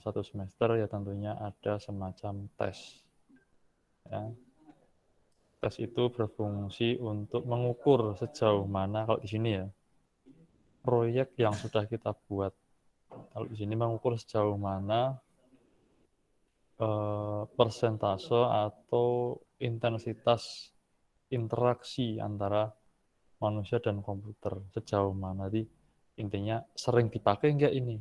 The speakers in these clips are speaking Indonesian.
satu semester ya tentunya ada semacam tes. Ya. Tes itu berfungsi untuk mengukur sejauh mana kalau di sini ya proyek yang sudah kita buat. Kalau di sini mengukur sejauh mana persentase atau intensitas interaksi antara manusia dan komputer sejauh mana. Jadi intinya sering dipakai enggak ini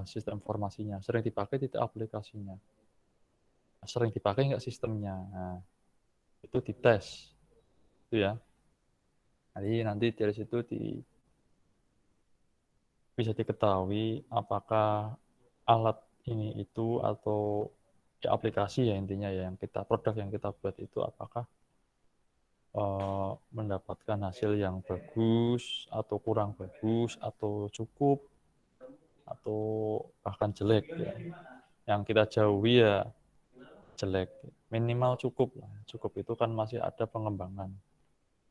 sistem informasinya, sering dipakai tidak aplikasinya, sering dipakai enggak sistemnya. Nah, itu dites, itu ya. Jadi nanti dari situ bisa diketahui apakah alat ini itu atau ya aplikasi ya intinya ya yang kita produk yang kita buat itu apakah mendapatkan hasil yang bagus atau kurang bagus atau cukup atau bahkan jelek ya. Yang kita jauhi ya jelek, minimal cukup lah. Cukup itu kan masih ada pengembangan,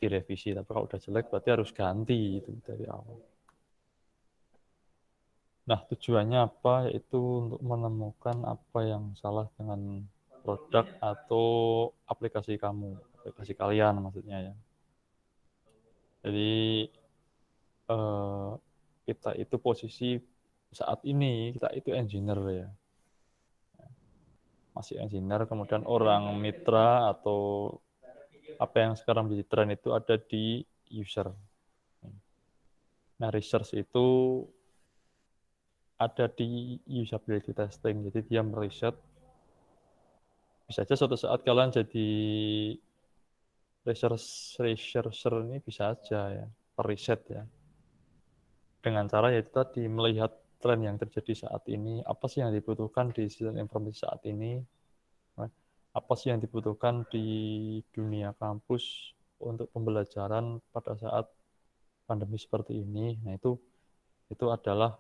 direvisi, tapi kalau udah jelek berarti harus ganti itu dari awal. Nah, tujuannya apa? Yaitu untuk menemukan apa yang salah dengan produk atau aplikasi kamu, aplikasi kalian maksudnya ya. Jadi kita itu posisi saat ini kita itu engineer ya, masih engineer, kemudian orang mitra atau apa yang sekarang menjadi tren itu ada di user. Nah, research itu ada di usability testing, jadi dia meriset. Bisa saja suatu saat kalian jadi researcher ini bisa aja ya, periset ya. Dengan cara yaitu tadi melihat tren yang terjadi saat ini, apa sih yang dibutuhkan di sistem informasi saat ini, apa sih yang dibutuhkan di dunia kampus untuk pembelajaran pada saat pandemi seperti ini. Nah, itu adalah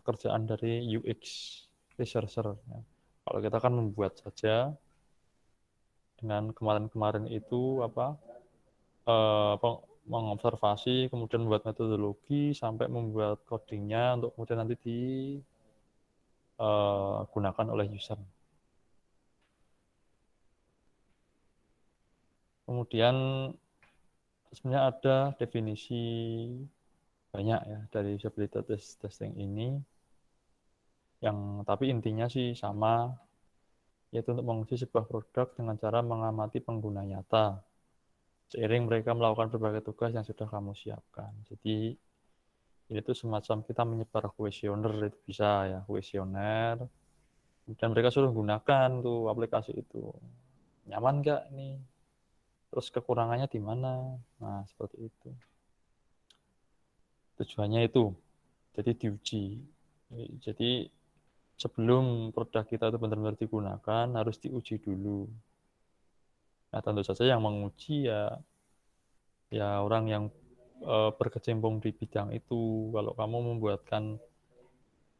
pekerjaan dari UX researcher. Ya. Kalau kita kan membuat saja dengan kemarin-kemarin itu mengobservasi, kemudian membuat metodologi sampai membuat codingnya untuk kemudian nanti digunakan oleh user. Kemudian sebenarnya ada definisi banyak ya dari usability testing ini, yang tapi intinya sih sama, yaitu untuk menguji sebuah produk dengan cara mengamati pengguna nyata seiring mereka melakukan berbagai tugas yang sudah kamu siapkan. Jadi ini tuh semacam kita menyebar kuesioner, itu bisa ya, kuesioner, dan mereka suruh gunakan tuh aplikasi itu. Nyaman nggak nih? Terus kekurangannya di mana? Nah, seperti itu. Tujuannya itu, jadi diuji. Jadi sebelum produk kita itu benar-benar digunakan, harus diuji dulu. Nah, tentu saja yang menguji ya orang yang berkecimpung di bidang itu. Kalau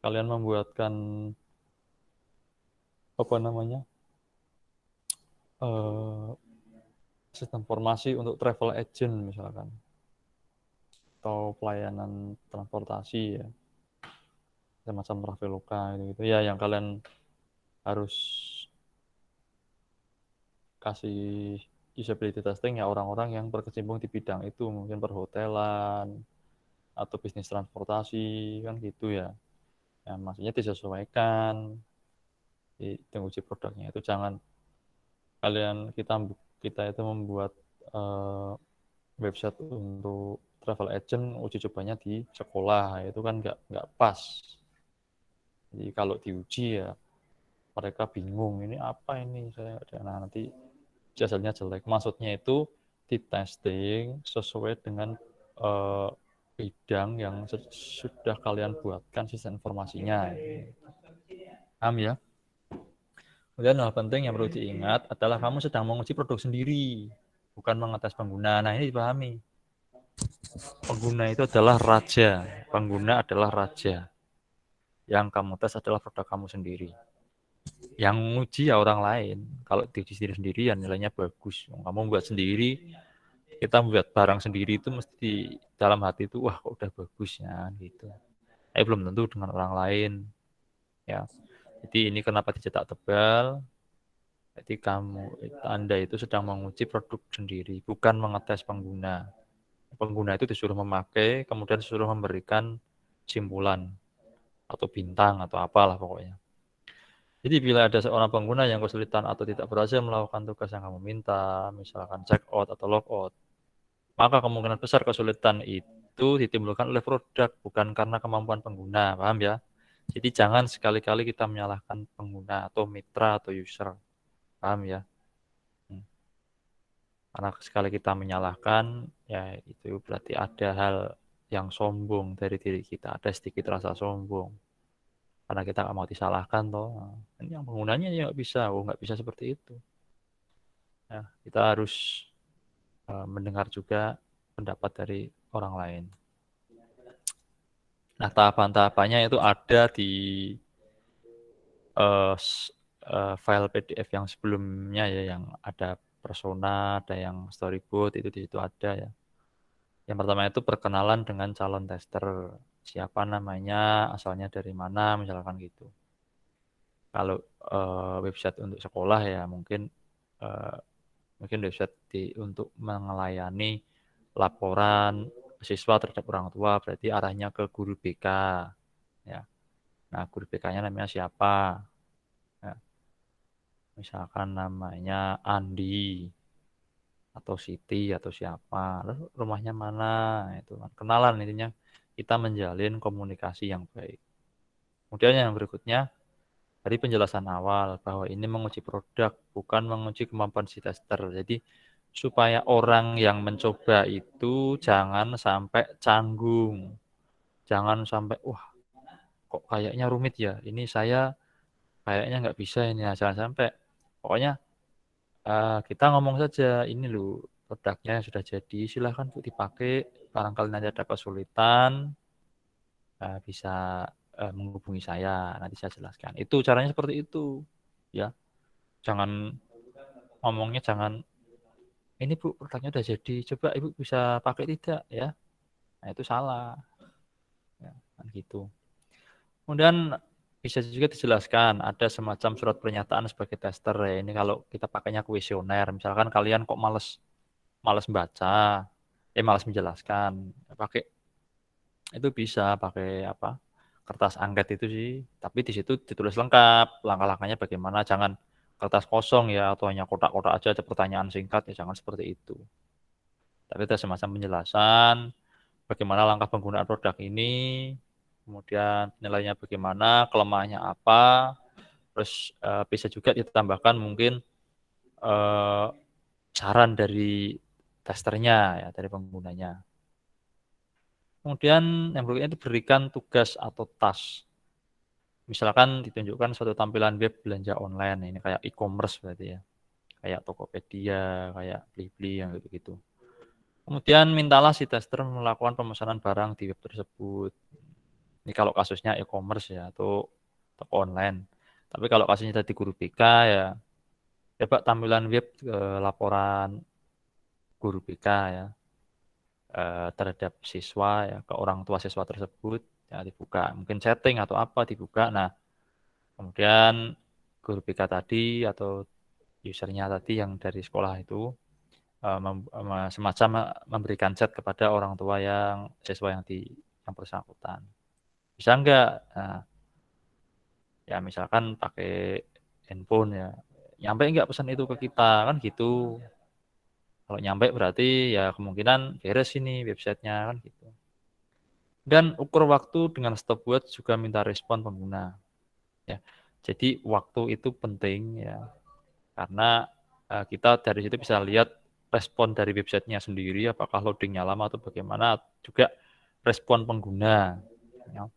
kalian membuatkan apa namanya sistem informasi untuk travel agent misalkan, atau pelayanan transportasi ya, semacam Traveloka gitu ya, yang kalian harus kasih usability testing ya orang-orang yang berkecimpung di bidang itu, mungkin perhotelan atau bisnis transportasi kan gitu ya. Ya maksudnya disesuaikan di uji produknya itu, jangan kita itu membuat website untuk travel agent, uji cobanya di sekolah, itu kan nggak pas. Jadi kalau diuji ya mereka bingung, ini apa ini saya, nah nanti hasilnya jelek. Maksudnya itu di testing sesuai dengan bidang yang sudah kalian buatkan sistem informasinya. Paham ya? Kemudian hal penting yang perlu diingat adalah kamu sedang menguji produk sendiri, bukan mengetes pengguna. Nah, ini dipahami. Pengguna itu adalah raja. Pengguna adalah raja. Yang kamu tes adalah produk kamu sendiri. Yang menguji ya orang lain. Kalau diuji sendiri ya nilainya bagus. Kamu buat sendiri, kita buat barang sendiri itu mesti di dalam hati itu, wah kok udah bagus ya gitu. Belum tentu dengan orang lain. ya. Jadi ini kenapa dicetak tebal? Jadi Anda itu sedang menguji produk sendiri, bukan mengetes pengguna. Pengguna itu disuruh memakai, kemudian disuruh memberikan simpulan atau bintang atau apalah pokoknya. Jadi bila ada seorang pengguna yang kesulitan atau tidak berhasil melakukan tugas yang kamu minta, misalkan check out atau log out, maka kemungkinan besar kesulitan itu ditimbulkan oleh produk, bukan karena kemampuan pengguna, paham ya? Jadi jangan sekali-kali kita menyalahkan pengguna atau mitra atau user, paham ya? Hmm. Karena sekali kita menyalahkan, ya itu berarti ada hal yang sombong dari diri kita, ada sedikit rasa sombong. Karena kita nggak mau disalahkan toh. Nah, ini yang penggunanya ya nggak bisa, nggak bisa seperti itu. Ya, kita harus mendengar juga pendapat dari orang lain. Nah, tahapan-tahapannya itu ada di uh, file PDF yang sebelumnya ya, yang ada persona, ada yang storyboard, itu di situ ada ya. Yang pertama itu perkenalan dengan calon tester, siapa namanya, asalnya dari mana, misalkan gitu. Kalau website untuk sekolah ya uh, mungkin website untuk melayani laporan siswa terhadap orang tua, berarti arahnya ke guru BK ya. Nah, guru BK-nya namanya siapa? Ya, misalkan namanya Andi atau Siti atau siapa, lalu rumahnya mana, itu kan kenalan, intinya kita menjalin komunikasi yang baik. Kemudian yang berikutnya dari penjelasan awal bahwa ini menguji produk, bukan menguji kemampuan si tester. Jadi supaya orang yang mencoba itu jangan sampai canggung, jangan sampai wah kok kayaknya rumit ya, ini saya kayaknya nggak bisa ini, nah, jangan sampai. Pokoknya kita ngomong saja, ini loh produknya sudah jadi, silahkan Bu dipakai, barangkali nanti ada kesulitan bisa menghubungi saya, nanti saya jelaskan. Itu caranya seperti itu, ya. Jangan ngomongnya jangan ini Bu produknya udah jadi, coba Ibu bisa pakai tidak ya. Nah, itu salah ya, kan gitu. Kemudian bisa juga dijelaskan ada semacam surat pernyataan sebagai tester ya. Ini kalau kita pakainya kuesioner, misalkan kalian kok males males baca, males menjelaskan, pakai itu bisa pakai apa? Kertas angket itu sih, tapi di situ ditulis lengkap langkah-langkahnya bagaimana, jangan kertas kosong ya atau hanya kotak-kotak aja ada pertanyaan singkat ya, jangan seperti itu. Tapi ada semacam penjelasan bagaimana langkah penggunaan produk ini, kemudian nilainya bagaimana, kelemahannya apa, terus bisa juga ditambahkan mungkin eh, saran dari testernya ya, dari penggunanya. Kemudian yang berikutnya itu berikan tugas atau task. Misalkan ditunjukkan suatu tampilan web belanja online, ini kayak e-commerce berarti ya, kayak Tokopedia, kayak Blibli yang gitu-gitu. Kemudian mintalah si tester melakukan pemesanan barang di web tersebut. Ini kalau kasusnya e-commerce ya, atau toko online. Tapi kalau kasusnya tadi guru BK ya, coba tampilan web laporan guru BK ya terhadap siswa ya, ke orang tua siswa tersebut ya dibuka. Mungkin setting atau apa dibuka. Nah, kemudian guru BK tadi atau usernya tadi yang dari sekolah itu semacam memberikan chat kepada orang tua yang siswa yang bersangkutan. Bisa enggak? Nah, ya misalkan pakai handphone ya, nyampe enggak pesan itu ke kita kan gitu. Kalau nyampe berarti ya kemungkinan beres ini websitenya kan gitu. Dan ukur waktu dengan stopwatch, juga minta respon pengguna. Ya, jadi waktu itu penting ya, karena kita dari situ bisa lihat respon dari websitenya sendiri, apakah loadingnya lama atau bagaimana, juga respon pengguna. Ya.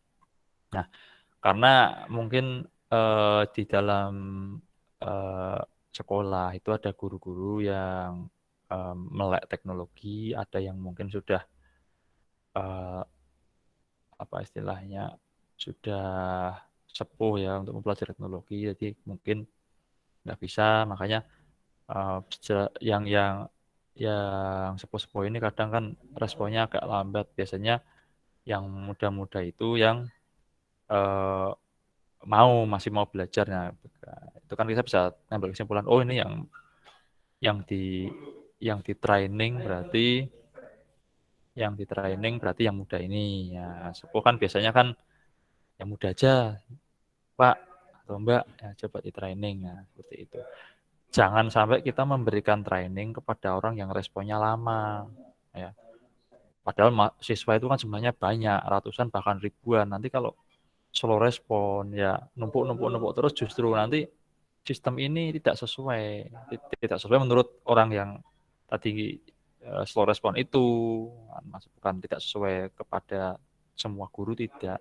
Nah, karena mungkin di dalam eh, sekolah itu ada guru-guru yang melek teknologi, ada yang mungkin sudah eh, apa istilahnya sudah sepuh ya untuk mempelajari teknologi, jadi mungkin nggak bisa, makanya yang sepuh-sepuh ini kadang kan responnya agak lambat. Biasanya yang muda-muda itu yang eh, masih mau belajar. Nah, itu kan kita bisa ngambil kesimpulan, oh ini yang di training berarti yang muda ini. Ya, sepuh kan biasanya kan yang muda aja, Pak atau Mbak, ya, coba di training. Nah, seperti itu. Jangan sampai kita memberikan training kepada orang yang responnya lama, ya. Padahal siswa itu kan jumlahnya banyak, ratusan bahkan ribuan. Nanti kalau slow respon, ya numpuk terus, justru nanti sistem ini tidak sesuai menurut orang yang tadi slow respon itu, bukan tidak sesuai kepada semua guru, tidak.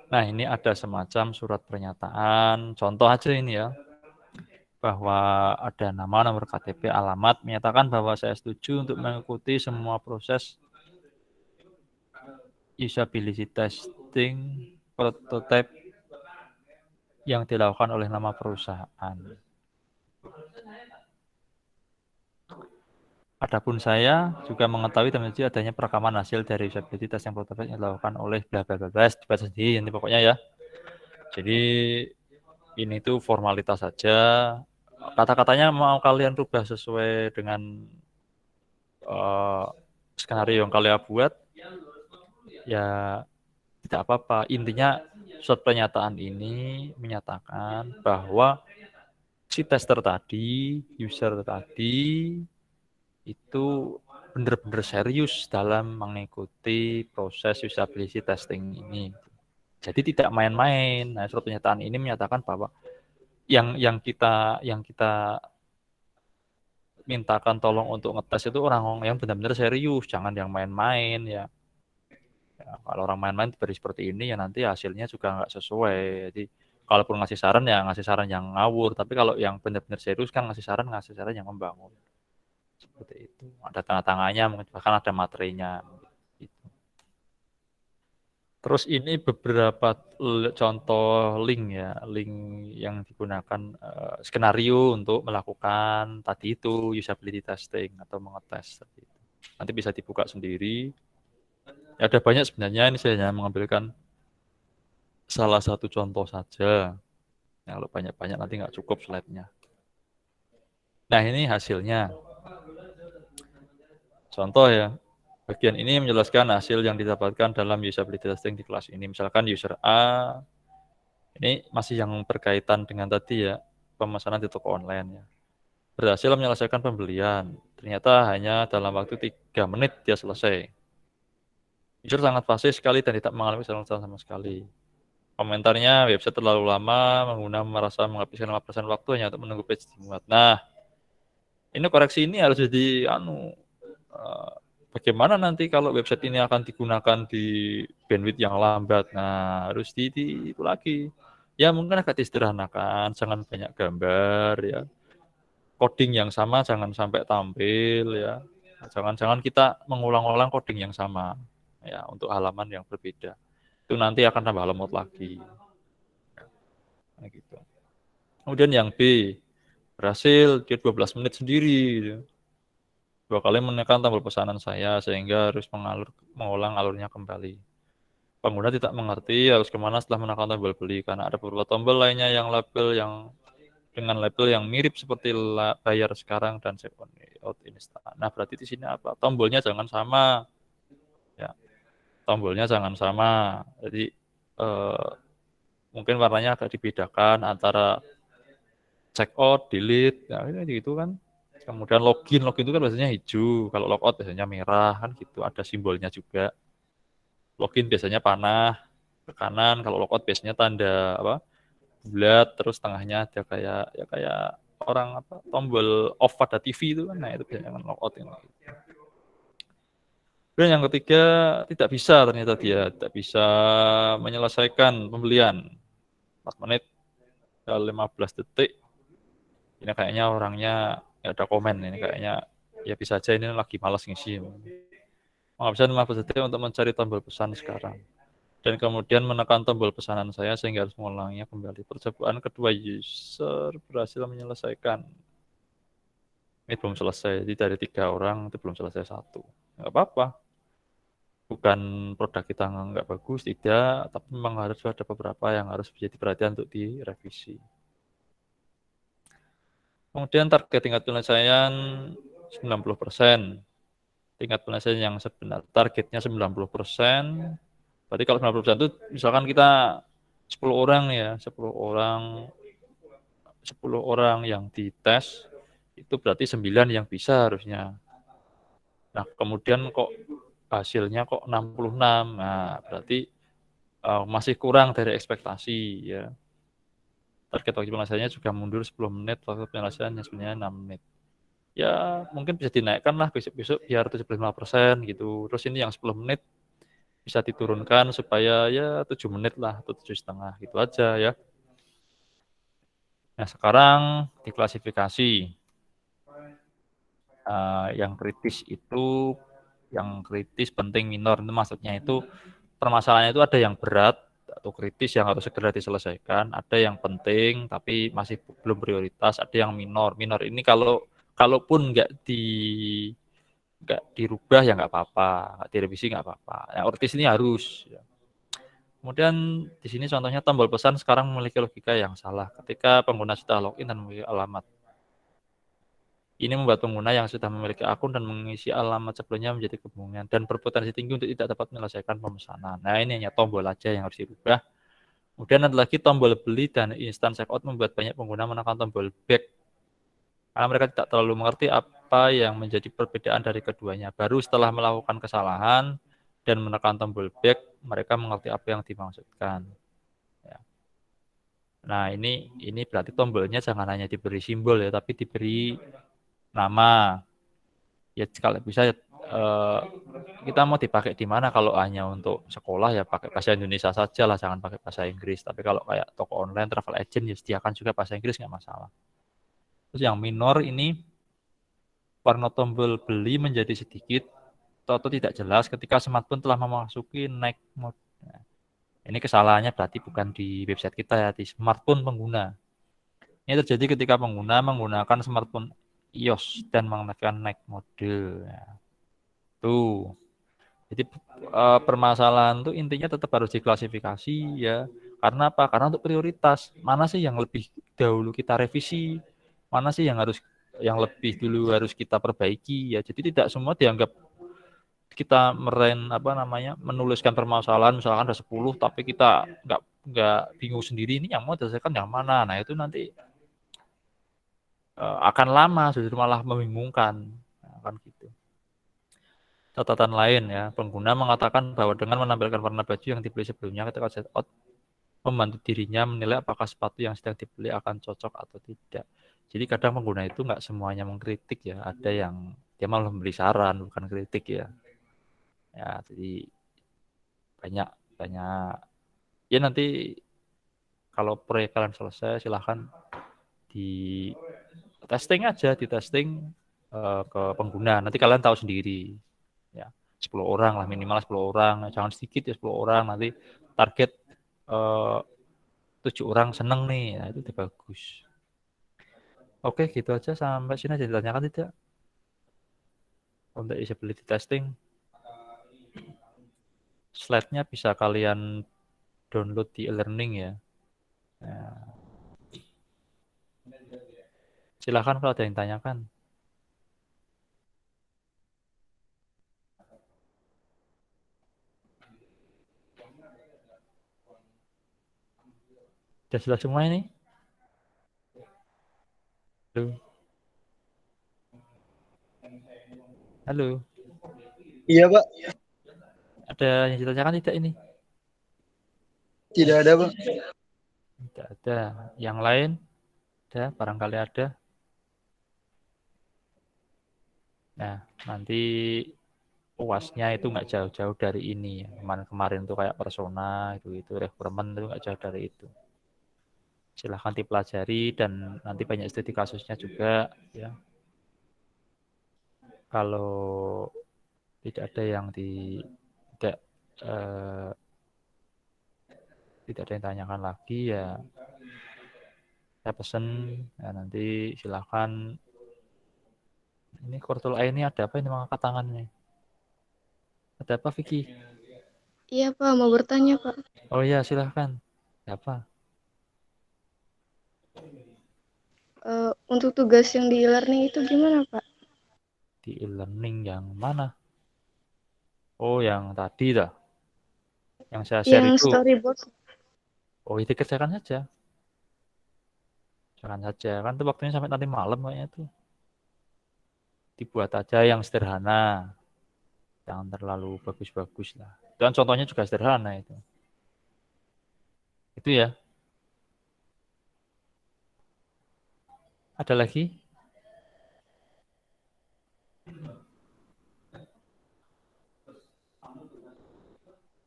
Nah, ini ada semacam surat pernyataan, contoh aja ini ya, bahwa ada nama, nomor KTP, alamat, menyatakan bahwa saya setuju untuk mengikuti semua proses usability testing prototype yang dilakukan oleh nama perusahaan. Adapun saya juga mengetahui dan menyetujui adanya perekaman hasil dari usability testing prototype yang dilakukan oleh bla bla bla, dibaca sendiri ini pokoknya ya. Jadi ini tuh formalitas saja. Kata-katanya mau kalian rubah sesuai dengan skenario yang kalian buat, ya tidak apa-apa. Intinya surat pernyataan ini menyatakan bahwa si tester tadi, user tadi itu benar-benar serius dalam mengikuti proses usability testing ini. Jadi tidak main-main. Nah, surat pernyataan ini menyatakan bahwa yang kita mintakan tolong untuk ngetes itu orang yang benar-benar serius, jangan yang main-main ya. Ya, kalau orang main-main beri seperti ini ya nanti hasilnya juga nggak sesuai. Jadi kalaupun ngasih saran ya ngasih saran yang ngawur, tapi kalau yang benar-benar serius kan ngasih saran yang membangun. Seperti itu. Ada tanda tangannya, bahkan ada materinya. Gitu. Terus ini beberapa contoh link ya, link yang digunakan skenario untuk melakukan tadi itu usability testing atau mengetes tadi itu. Nanti bisa dibuka sendiri. Ya, ada banyak sebenarnya, ini saya hanya mengambilkan salah satu contoh saja. Ya, kalau banyak-banyak nanti nggak cukup slide-nya. Nah, ini hasilnya. Contoh ya. Bagian ini menjelaskan hasil yang didapatkan dalam usability testing di kelas ini. Misalkan user A, ini masih yang berkaitan dengan tadi ya, pemesanan di toko online ya. Berhasil menyelesaikan pembelian. Ternyata hanya dalam waktu 3 menit dia selesai. User sangat fasih sekali dan tidak mengalami kesalahan sama sekali. Komentarnya, website terlalu lama, pengguna merasa menghabiskan 5% waktu hanya untuk menunggu page dimuat. Nah, ini koreksi ini harus jadi bagaimana nanti kalau website ini akan digunakan di bandwidth yang lambat. Nah, harus itu lagi. Ya, mungkin agak disederhanakan, jangan banyak gambar ya. Coding yang sama jangan sampai tampil ya. Jangan kita mengulang-ulang coding yang sama ya untuk halaman yang berbeda. Itu nanti akan tambah lemot lagi. Nah, gitu. Kemudian yang B, berhasil dia 12 menit sendiri. 2 kali menekan tombol pesanan saya sehingga harus mengulang alurnya kembali. Pengguna tidak mengerti harus kemana setelah menekan tombol beli karena ada beberapa tombol lainnya yang dengan label yang mirip seperti bayar sekarang dan check out instan. Nah, berarti di sini apa? Tombolnya jangan sama. Ya, tombolnya jangan sama. Jadi mungkin warnanya agak dibedakan antara check out, delete, ya ini gitu kan. Kemudian login itu kan biasanya hijau, kalau logout biasanya merah kan gitu, ada simbolnya juga. Login biasanya panah ke kanan, kalau logout biasanya tanda apa? Bulat, terus tengahnya ada kayak orang apa? Tombol off pada TV itu kan. Nah, itu biasanya kan logout ini. Dan yang ketiga, ternyata dia tidak bisa menyelesaikan pembelian 4 menit 15 detik. Ini kayaknya orangnya nggak ada komen, ini kayaknya ya bisa aja ini lagi malas ngisi. Menghabiskan 15 detik untuk mencari tombol pesan sekarang. Dan kemudian menekan tombol pesanan saya sehingga harus mengulanginya kembali. Percobaan kedua user berhasil menyelesaikan. Ini belum selesai, jadi dari 3 orang itu belum selesai 1. Nggak apa-apa. bukan produk kita nggak bagus, tidak, tapi memang harus ada beberapa yang harus menjadi perhatian untuk direvisi. Kemudian target tingkat penyelesaian 90%. Tingkat penyelesaian yang sebenar targetnya 90%. Berarti kalau 90% itu misalkan kita 10 orang ya, 10 orang yang dites itu berarti 9 yang bisa harusnya. Nah, kemudian kok hasilnya kok 66. Nah, berarti masih kurang dari ekspektasi ya. Target waktu penyelesaiannya juga mundur 10 menit, waktu penyelesaiannya sebenarnya 6 menit. Ya, mungkin bisa dinaikkan lah besok-besok biar 75% gitu. Terus ini yang 10 menit bisa diturunkan supaya ya 7 menit lah atau 7,5 gitu aja ya. Nah, sekarang diklasifikasi. Yang kritis itu, yang kritis penting minor itu maksudnya itu permasalahannya itu ada yang berat atau kritis yang harus segera diselesaikan, ada yang penting tapi masih belum prioritas, ada yang minor. Minor ini kalaupun nggak dirubah ya nggak apa-apa, nggak direvisi nggak apa-apa. Yang kritis ini harus. Ya. Kemudian di sini contohnya tombol pesan sekarang memiliki logika yang salah ketika pengguna sudah login dan memiliki alamat. Ini membuat pengguna yang sudah memiliki akun dan mengisi alamat sebelumnya menjadi kebingungan dan berpotensi tinggi untuk tidak dapat menyelesaikan pemesanan. Nah, ini hanya tombol aja yang harus dirubah. Kemudian ada lagi tombol beli dan instant checkout membuat banyak pengguna menekan tombol back karena mereka tidak terlalu mengerti apa yang menjadi perbedaan dari keduanya. Baru setelah melakukan kesalahan dan menekan tombol back, mereka mengerti apa yang dimaksudkan. Ya. Nah, ini berarti tombolnya jangan hanya diberi simbol ya, tapi diberi nama. Ya kalau bisa kita mau dipakai di mana, kalau hanya untuk sekolah ya pakai bahasa Indonesia saja lah, jangan pakai bahasa Inggris. Tapi kalau kayak toko online, travel agent ya sediakan juga bahasa Inggris nggak masalah. Terus yang minor ini warna tombol beli menjadi sedikit atau tidak jelas ketika smartphone telah memasuki night mode. Nah, ini kesalahannya berarti bukan di website kita ya, di smartphone pengguna. Ini terjadi ketika pengguna menggunakan smartphone iOS dan menekan night mode. Ya. Tuh. Jadi permasalahan tuh intinya tetap harus diklasifikasi ya. Karena apa? Karena untuk prioritas, mana sih yang lebih dahulu kita revisi, mana sih yang lebih dulu harus kita perbaiki ya. Jadi tidak semua dianggap kita menuliskan permasalahan misalkan ada 10 tapi kita nggak bingung sendiri ini yang mau diselesaikan yang mana. Nah, itu nanti akan lama, justru malah membingungkan. Nah, kan gitu. Catatan lain ya, pengguna mengatakan bahwa dengan menampilkan warna baju yang dibeli sebelumnya ketika check out, membantu dirinya menilai apakah sepatu yang sedang dibeli akan cocok atau tidak. Jadi kadang pengguna itu nggak semuanya mengkritik ya, ada yang dia malah memberi saran bukan kritik ya. Ya, jadi banyak banyak. Ya nanti kalau proyek kalian selesai silahkan di testing aja, di testing ke pengguna. Nanti kalian tahu sendiri. Ya, 10 orang lah minimal 10 orang, jangan sedikit ya 10 orang, nanti target 7 orang seneng nih, nah itu udah bagus. Oke, gitu aja, sampai sini aja ditanyakan tidak untuk usability testing. Slide-nya bisa kalian download di e-learning ya. Nah, silahkan kalau ada yang tanyakan. Sudah jelas semua ini? Halo? Halo? Iya, Pak. Ada yang ditanyakan tidak ini? Tidak ada, Pak. Tidak ada. Yang lain? Ada? Barangkali ada. Nah, nanti UASnya itu nggak jauh-jauh dari ini. Kemarin tuh kayak persona, itu requirement itu nggak jauh dari itu. Silahkan dipelajari dan nanti banyak studi kasusnya juga. Ya, kalau tidak ada yang tidak eh, tidak ada yang tanyakan lagi ya, saya pesen ya, nanti silahkan. Ini Kurtul A ini ada apa ini mengangkat tangannya? Ada apa, Vicky? Iya Pak, mau bertanya Pak. Oh iya, silahkan. Apa? Untuk tugas yang di e-learning itu gimana Pak? Di e-learning yang mana? Oh, yang tadi dah. Yang saya share Yang itu. storyboard. Oh, itu kerjakan saja. Kerjakan saja. Kan itu waktunya sampai nanti malam kayaknya tuh. Dibuat aja yang sederhana. Jangan terlalu bagus-bagus lah. Dan contohnya juga sederhana itu. Itu ya. Ada lagi?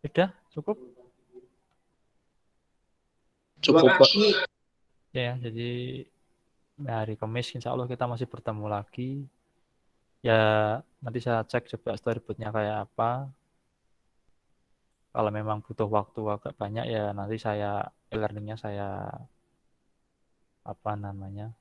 Sudah? Cukup? Cukup, Pak. Ya, jadi hari Kamis insya Allah kita masih bertemu lagi. Ya, nanti saya cek coba storyboardnya kayak apa. Kalau memang butuh waktu agak banyak ya nanti saya e-learningnya saya apa namanya